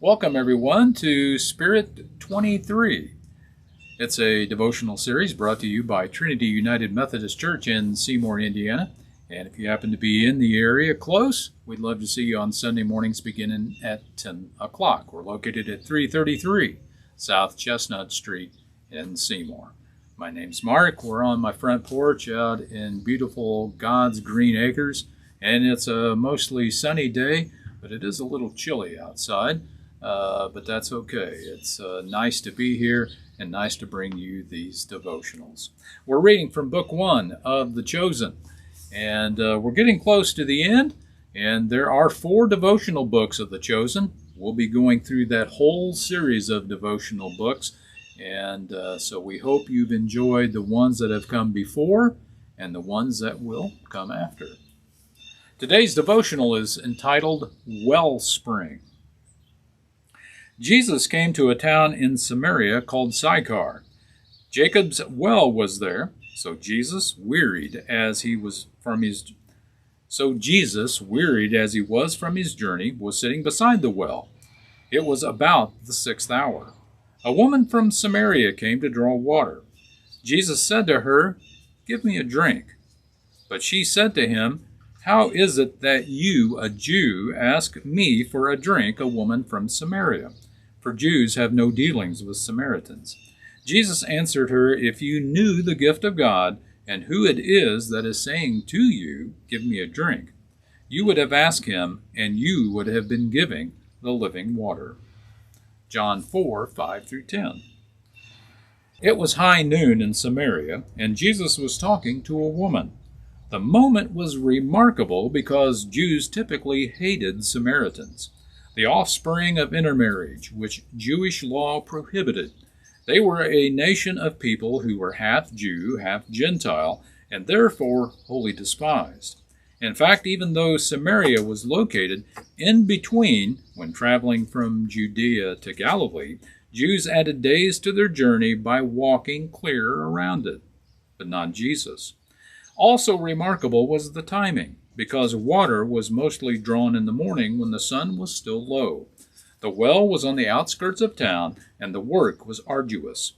Welcome, everyone, to Spirit 23. It's a devotional series brought to you by Trinity United Methodist Church in Seymour, Indiana. And if you happen to be in the area close, we'd love to see you on Sunday mornings beginning at 10 o'clock. We're located at 333 South Chestnut Street in Seymour. My name's Mark. We're on my front porch out in beautiful God's Green Acres, and it's a mostly sunny day, but it is a little chilly outside. But that's okay. It's nice to be here and nice to bring you these devotionals. We're reading from Book 1 of The Chosen, and we're getting close to the end, and there are 4 devotional books of The Chosen. We'll be going through that whole series of devotional books, and so we hope you've enjoyed the ones that have come before and the ones that will come after. Today's devotional is entitled Wellspring. Jesus came to a town in Samaria called Sychar. Jacob's well was there, so Jesus, wearied as he was from his journey, was sitting beside the well. It was about the 6th hour. A woman from Samaria came to draw water. Jesus said to her, "Give me a drink." But she said to him, "How is it that you, a Jew, ask me for a drink, a woman from Samaria? For Jews have no dealings with Samaritans." Jesus answered her, "If you knew the gift of God, and who it is that is saying to you, 'Give me a drink,' you would have asked him, and you would have been giving the living water." John 4:5-10. It was high noon in Samaria, and Jesus was talking to a woman. The moment was remarkable because Jews typically hated Samaritans, the offspring of intermarriage, which Jewish law prohibited. They were a nation of people who were half Jew, half Gentile, and therefore wholly despised. In fact, even though Samaria was located in between when traveling from Judea to Galilee, Jews added days to their journey by walking clear around it, but not Jesus. Also remarkable was the timing, because water was mostly drawn in the morning when the sun was still low. The well was on the outskirts of town, and the work was arduous.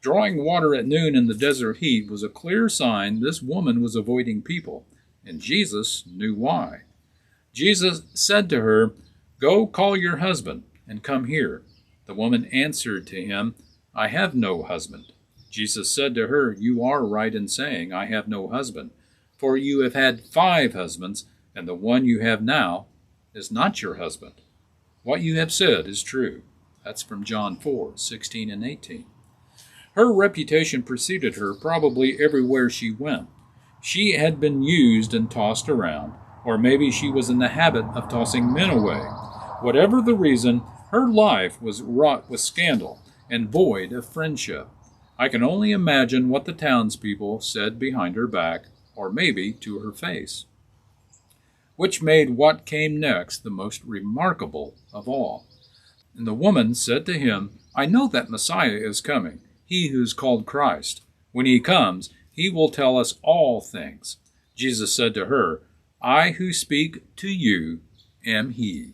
Drawing water at noon in the desert heat was a clear sign this woman was avoiding people, and Jesus knew why. Jesus said to her, "Go call your husband and come here." The woman answered to him, "I have no husband." Jesus said to her, "You are right in saying, 'I have no husband,' for you have had 5 husbands, and the one you have now is not your husband. What you have said is true." That's from John 4:16 and 18. Her reputation preceded her probably everywhere she went. She had been used and tossed around, or maybe she was in the habit of tossing men away. Whatever the reason, her life was wrought with scandal and void of friendship. I can only imagine what the townspeople said behind her back, or maybe to her face, which made what came next the most remarkable of all. And the woman said to him, "I know that Messiah is coming, he who is called Christ. When he comes, he will tell us all things." Jesus said to her, "I who speak to you am he."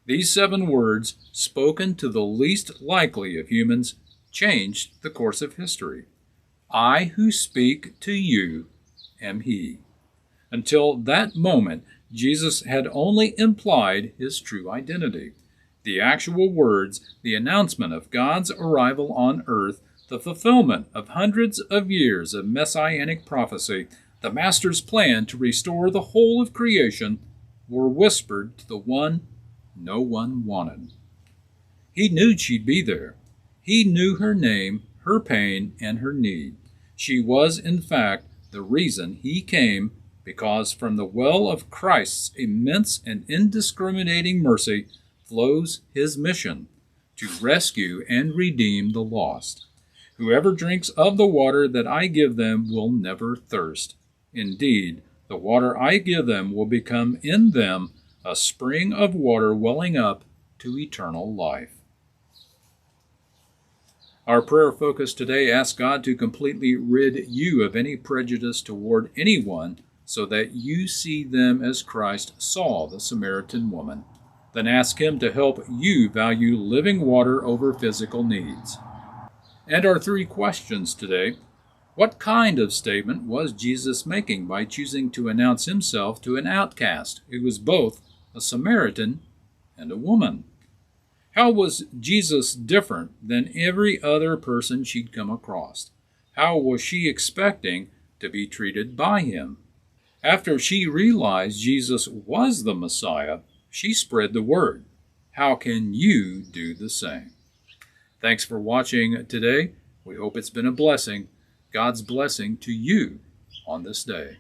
These 7 words, spoken to the least likely of humans, changed the course of history. "I who speak to you am he." Until that moment, Jesus had only implied his true identity. The actual words, the announcement of God's arrival on earth, the fulfillment of hundreds of years of messianic prophecy, the Master's plan to restore the whole of creation, were whispered to the one no one wanted. He knew she'd be there. He knew her name, her pain, and her need. She was, in fact, the reason he came, because from the well of Christ's immense and indiscriminating mercy flows his mission to rescue and redeem the lost. "Whoever drinks of the water that I give them will never thirst. Indeed, the water I give them will become in them a spring of water welling up to eternal life." Our prayer focus today asks God to completely rid you of any prejudice toward anyone so that you see them as Christ saw the Samaritan woman. Then ask Him to help you value living water over physical needs. And our three questions today. What kind of statement was Jesus making by choosing to announce Himself to an outcast who was both a Samaritan and a woman? How was Jesus different than every other person she'd come across? How was she expecting to be treated by Him? After she realized Jesus was the Messiah, she spread the word. How can you do the same? Thanks for watching today. We hope it's been a blessing. God's blessing to you on this day.